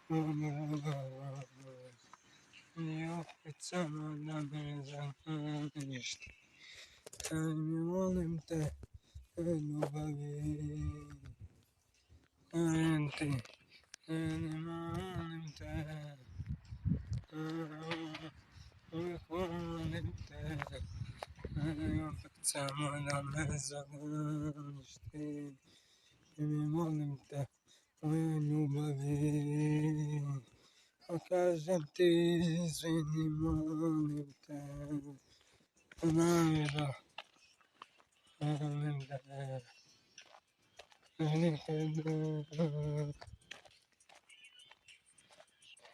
Yok etsem ölemezem işte. Benim olimde ölübeli. Enti benim olimde olimde. Yok etsem ölemezem işte. Benim olimde ölübeli. Occasiontis inimonite, anavida, anavida, anavida,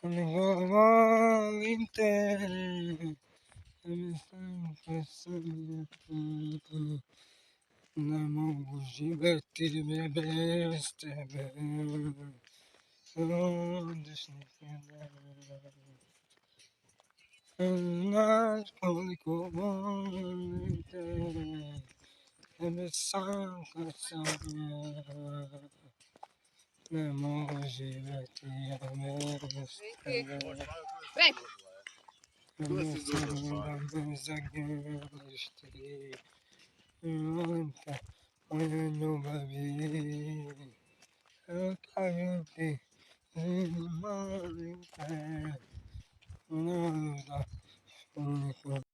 anigovalinte, anisankasamia, namogužibeti bebestebe, ondešnikene. Nas policolite, e me sanca samia, ne moji veti a mesteve, ne me sanca mezagesti, olente, oinu babi, e caiuti, zinimalite, una da unico.